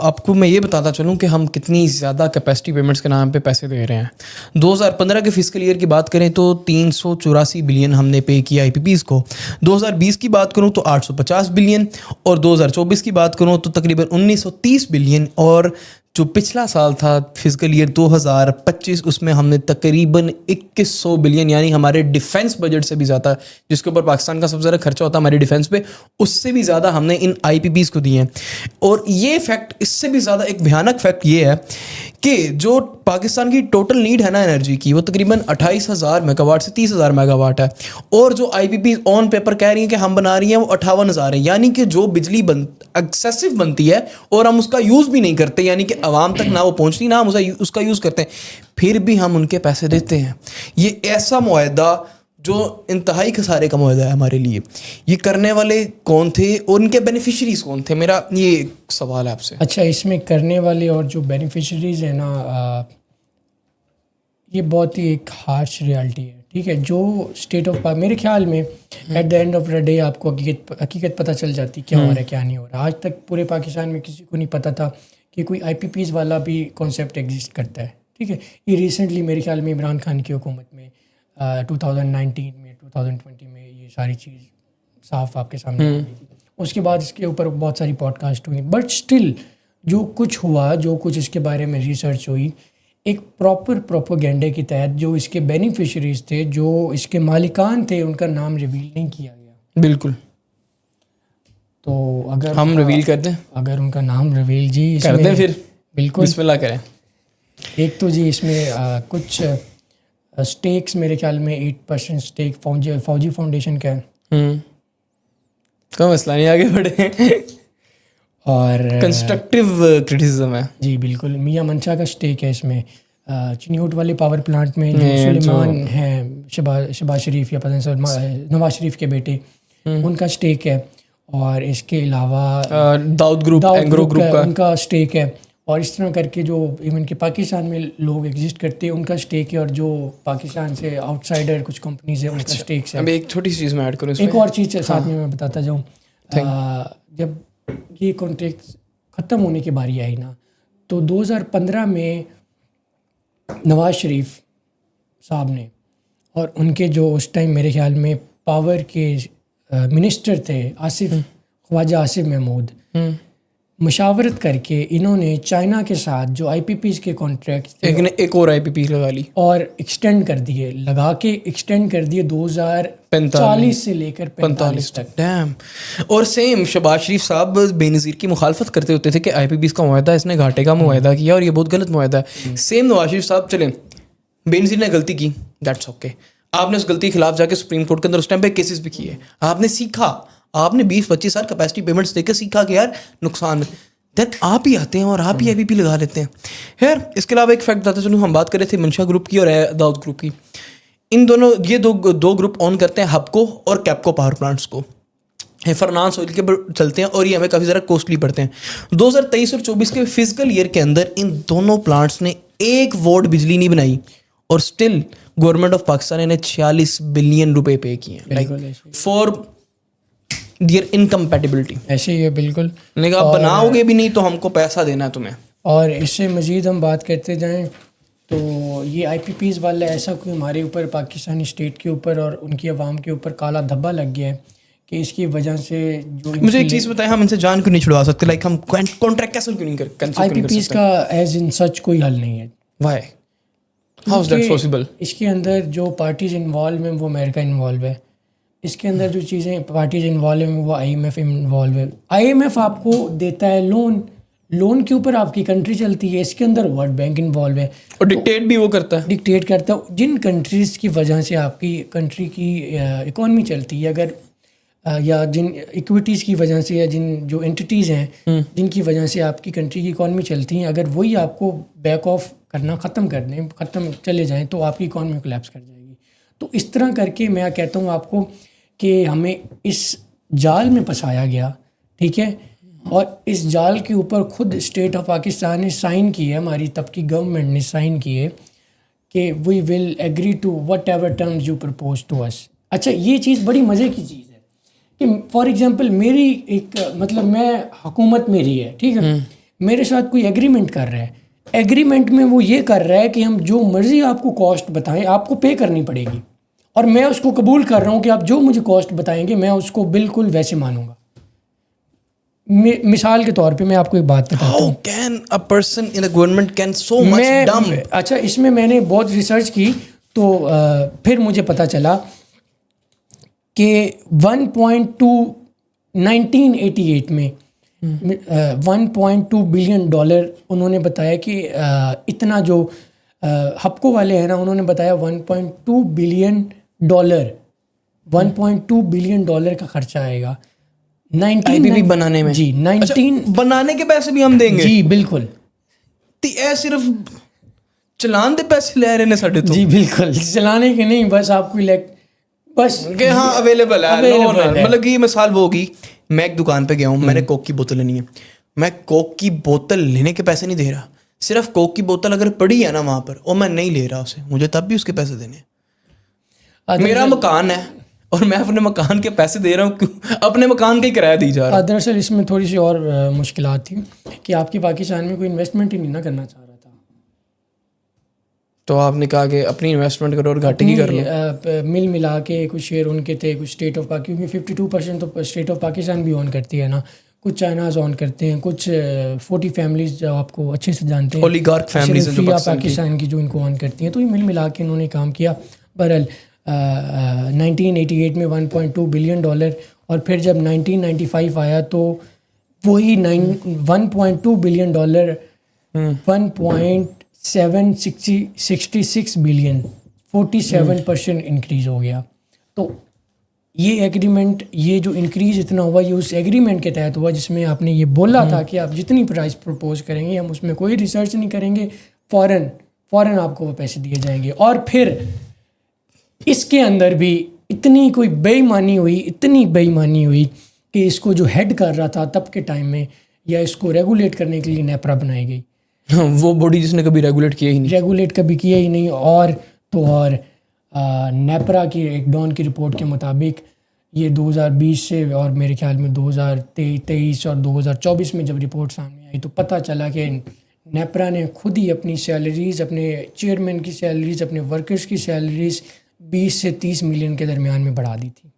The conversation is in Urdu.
آپ کو میں یہ بتاتا چلوں کہ ہم کتنی زیادہ کیپیسٹی پیمنٹس کے نام پہ پیسے دے رہے ہیں. 2015 کے فسکل ایئر کی بات کریں تو 384 بلین ہم نے پے کیا آئی پی پیز کو. 2020 کی بات کروں تو 850 بلین, اور 2024 کی بات کروں تو تقریباً 1930 بلین, اور جو پچھلا سال تھا فزیکل ایئر 2025 اس میں ہم نے تقریباً 2100 بلین, یعنی ہمارے ڈیفینس بجٹ سے بھی زیادہ, جس کے اوپر پاکستان کا سب سے زیادہ خرچہ ہوتا ہے ہماری ڈیفینس پہ, اس سے بھی زیادہ ہم نے ان آئی پی پیز کو دیے ہیں. اور یہ فیکٹ, اس سے بھی زیادہ ایک بھیانک فیکٹ یہ ہے کہ جو پاکستان کی ٹوٹل نیڈ ہے نا انرجی کی, وہ تقریباً 28,000 میگا واٹ سے 30,000 میگا واٹ ہے, اور جو آئی پی پیز آن پیپر کہہ رہی ہیں کہ ہم بنا رہی ہیں وہ 58,000 ہے. یعنی کہ جو بجلی ایکسیسو بنتی ہے اور ہم اس کا یوز بھی نہیں کرتے, یعنی کہ عوام تک نہ وہ پہنچتی نہ ہم اس کا یوز کرتے ہیں, پھر بھی ہم ان کے پیسے دیتے ہیں. یہ ایسا معاہدہ جو انتہائی خسارے کا معاہدہ ہے ہمارے لیے. یہ کرنے والے کون تھے اور ان کے بینیفیشریز کون تھے, میرا یہ سوال ہے آپ سے. اچھا, اس میں کرنے والے اور جو بینیفیشریز ہیں نا, یہ بہت ہی ایک ہارش ریالٹی ہے. ٹھیک ہے, جو اسٹیٹ آف میرے خیال میں at the end of the day آپ کو حقیقت پتہ چل جاتی کیا ہو رہا ہے کیا نہیں ہو رہا. آج تک پورے پاکستان میں کسی کو نہیں پتہ تھا کہ کوئی آئی پی پیز والا بھی کانسیپٹ ایگزسٹ کرتا ہے. ٹھیک ہے, یہ ریسنٹلی میرے خیال میں عمران خان کی حکومت میں 2019 میں 2020 میں یہ ساری چیز صاف آپ کے سامنے آ گئی تھی. اس کے بعد اس کے اوپر بہت ساری پوڈ کاسٹ ہوئی, بٹ اسٹل جو کچھ ہوا, جو کچھ اس کے بارے میں ریسرچ ہوئی, ایک پراپر پروپیگینڈے کے تحت جو اس کے بینیفیشریز تھے, جو اس کے مالکان تھے, ان کا نام ریویل نہیں کیا گیا. بالکل. تو اگر ہم ریویل کر دیں, اگر ان کا نام ریویل جی کر دیں, پھر بالکل بسم اللہ کریں. ایک تو جی اس میں کچھ اسٹیکس میرے خیال میں 8% اسٹیک فوجی فاؤنڈیشن کا ہے. کوئی مسئلہ نہیں, آگے بڑھیں. اور کنسٹرکٹیو کرٹیسزم ہے. جی بالکل, میاں منشا کا اسٹیک ہے اس میں. چنیوٹ والے پاور پلانٹ میں جو سلیمان ہیں, شہباز شریف یا پتہ نواز شریف کے بیٹے, ان کا اسٹیک ہے. اور اس کے علاوہ داؤد گروپ اینگرو گروپ کا ان کا اسٹیک ہے. اور اس طرح کر کے جو ایون کہ پاکستان میں لوگ ایگزسٹ کرتے ہیں ان کا اسٹیک ہے, اور جو پاکستان سے آؤٹ سائڈر کچھ کمپنیز ہیں ان کا اسٹیکس ہے. اب ایک چھوٹی سی چیز میں ایڈ کروں, ایک اور چیز ساتھ میں بتاتا جاؤں. جب یہ کانٹریکٹ ختم ہونے کی باری آئی نا, تو 2015 میں نواز شریف صاحب نے اور ان کے جو اس ٹائم میرے خیال میں پاور کے منسٹر تھے خواجہ آصف محمود, مشاورت کر کے انہوں نے چائنا کے ساتھ جو آئی پی پیز کے کانٹریکٹ ایک اور آئی پی پی لگا لی اور ایکسٹینڈ کر دیے, لگا کے ایکسٹینڈ کر دیے 2040 سے لے کر 45 تک. ڈیم. اور سیم شہباز شریف صاحب بے نظیر کی مخالفت کرتے ہوتے تھے کہ آئی پی پیز کا معاہدہ اس نے گھاٹے کا معاہدہ کیا اور یہ بہت غلط معاہدہ ہے. سیم نواز شریف صاحب چلیں, بے نظیر نے غلطی کی, دیٹس اوکے, آپ نے اس غلطی کے خلاف جا کے سپریم کورٹ کے اندر اس ٹائم پہ کیسز بھی کیے, آپ نے سیکھا, آپ نے 20-25 سال کیپیسٹی پیمنٹس دے کے سیکھا کہ یار نقصان میں, دین آپ ہی آتے ہیں اور آپ ہی آئی پی پی لگا لیتے ہیں. خیر, اس کے علاوہ ایک فیکٹ بتاتے چلوں, ہم بات کر رہے تھے منشا گروپ کی اور داؤد گروپ کی. ان دونوں, یہ دو گروپ آن کرتے ہیں ہب کو اور کیپکو پاور پلانٹس کو. فرنانس آئل کے چلتے ہیں اور یہ ہمیں کافی زیادہ کوسٹلی پڑتے ہیں. 2023 اور 24 کے فزیکل ایئر کے اندر ان دونوں پلانٹس نے 1 واٹ بجلی نہیں بنائی, اور اسٹل گورنمنٹ آف پاکستان نے 46 بلین روپے پے کیے ہیں فار دیئر انکمپیٹیبلٹی. ایسے ہی ہے بالکل, نے کہا بناؤ گے بھی نہیں تو ہم کو پیسہ دینا ہے تمہیں. اور اس سے مزید ہم بات کرتے جائیں تو یہ آئی پی پیز والا ایسا کوئی ہمارے اوپر پاکستانی اسٹیٹ کے اوپر اور ان کی عوام کے اوپر کالا دھبا لگ گیا ہے کہ اس کی وجہ سے جو مجھے ایک چیز بتائیں, ہم ان سے جان کیوں نہیں چھڑوا سکتے, لائک ہم کانٹریکٹ کیسے کیوں نہیں کر سکتے؟ آئی پی پیز کا ایز ان سچ کوئی حل نہیں ہے. Why, how is that possible? اس کے اندر جو پارٹیز انوالو ہیں وہ امریکہ انوالو ہے, اس کے اندر جو چیزیں پارٹیز انوالو ہیں وہ آئی ایم ایف انوالو ہے. آئی ایم ایف آپ کو دیتا ہے لون کے اوپر آپ کی کنٹری چلتی ہے, اس کے اندر ورلڈ بینک انوالو ہے اور ڈکٹیٹ بھی وہ ڈکٹیٹ کرتا ہے جن کنٹریز کی وجہ سے آپ کی کنٹری کی اکانومی چلتی ہے, اگر یا جن ایکویٹیز کی وجہ سے یا جن جو انٹیٹیز ہیں جن کی وجہ سے آپ کی کنٹری کی اکانومی چلتی ہیں, اگر وہی آپ کو بیک آف کرنا ختم کر دیں, چلے جائیں, تو آپ کی اکانومی کولیپس کر جائے گی. تو اس طرح کر کے میں کہتا ہوں آپ کو کہ ہمیں اس جال میں پھنسایا گیا, ٹھیک ہے, اور اس جال کے اوپر خود اسٹیٹ آف پاکستان نے سائن کی ہے, ہماری تب کی گورنمنٹ نے سائن کی ہے کہ we will agree to whatever terms you propose to us. اچھا, یہ چیز بڑی مزے کی چیز ہے کہ فار ایگزامپل میری ایک میں حکومت میری ہے, ٹھیک ہے, میرے ساتھ کوئی ایگریمنٹ کر رہا ہے, ایگریمنٹ میں وہ یہ کر رہا ہے کہ ہم جو مرضی آپ کو کاسٹ بتائیں آپ کو پے کرنی پڑے گی, اور میں اس کو قبول کر رہا ہوں کہ آپ جو مجھے کاسٹ بتائیں گے میں اس کو بالکل ویسے مانوں گا. مثال کے طور پہ میں آپ کو ایک بات بتاتا ہوں. How can a person in the government can so much dumb? اچھا, اس میں نے بہت ریسرچ کی تو پھر مجھے پتہ چلا کہ 1988 میں $1.2 بلین انہوں نے بتایا کہ اتنا جو ہپکو والے ہیں نا, انہوں نے بتایا $1.2 بلین کا خرچہ آئے گا IPP بنانے میں. جی 19 بنانے کے پیسے بھی ہم دیں گے. جی بالکل. اے صرف چلان دے پیسے لے رہے ہیں ساڈے تو. جی بالکل, چلانے کے نہیں, بس آپ کو بس کہ ہاں اویلیبل ہے. مطلب کہ یہ مثال وہ ہوگی, میں ایک دکان پہ گیا ہوں, میں نے کوک کی بوتل لینی ہے, میں کوک کی بوتل لینے کے پیسے نہیں دے رہا, صرف کوک کی بوتل اگر پڑی ہے نا وہاں پر اور میں نہیں لے رہا اسے, مجھے تب بھی اس کے پیسے دینے. میرا مکان ہے اور میں اپنے مکان کے پیسے دے رہا ہوں, اپنے مکان کا ہی کرایہ دی جا رہا. دراصل اس میں تھوڑی سی اور مشکلات تھیں کہ آپ کی پاکستان میں کوئی انویسٹمنٹ ہی نہیں نہ کرنا چاہ رہا تھا, تو آپ نے کہا کہ اپنی انویسٹمنٹ کرو اور گھاٹے کی کر لو. مل ملا کے کچھ شیئر ان کے تھے, کچھ اسٹیٹ آف پاکستان, کیونکہ 52% تو اسٹیٹ آف پاکستان بھی اون کرتی ہے نا, کچھ چائناز اون کرتے ہیں, کچھ 40 فیملیز جو آپ کو اچھے سے جانتے ہیں, اولیگارک فیملیز ہیں جو پاکستان کی جو ان کو اون کرتی ہیں, تو یہ مل ملا کے انہوں نے کام کیا. بہرحال 1988 میں $1.2 بلین, اور پھر جب 1995 آیا تو وہی $1.2 بلین 1.766 بلین 47% انکریز ہو گیا. تو یہ ایگریمنٹ, یہ جو انکریز اتنا ہوا یہ اس ایگریمنٹ کے تحت ہوا جس میں آپ نے یہ بولا تھا کہ آپ جتنی پرائز پرپوز کریں گے ہم اس میں کوئی ریسرچ نہیں کریں گے, فوراً آپ کو وہ پیسے دیے جائیں گے. اور پھر اس کے اندر بھی اتنی بے ایمانی ہوئی کہ اس کو جو ہیڈ کر رہا تھا تب کے ٹائم میں, یا اس کو ریگولیٹ کرنے کے لیے نیپرا بنائی گئی, وہ باڈی جس نے کبھی ریگولیٹ کیا ہی نہیں. اور نیپرا کی ایک ڈان کی رپورٹ کے مطابق یہ 2020 سے اور میرے خیال میں 2023 اور 2024 میں جب رپورٹ سامنے آئی تو پتہ چلا کہ نیپرا نے خود ہی اپنی سیلریز, اپنے چیئرمین کی سیلریز, اپنے ورکرز کی سیلریز 20 سے 30 ملین کے درمیان میں بڑھا دی تھی.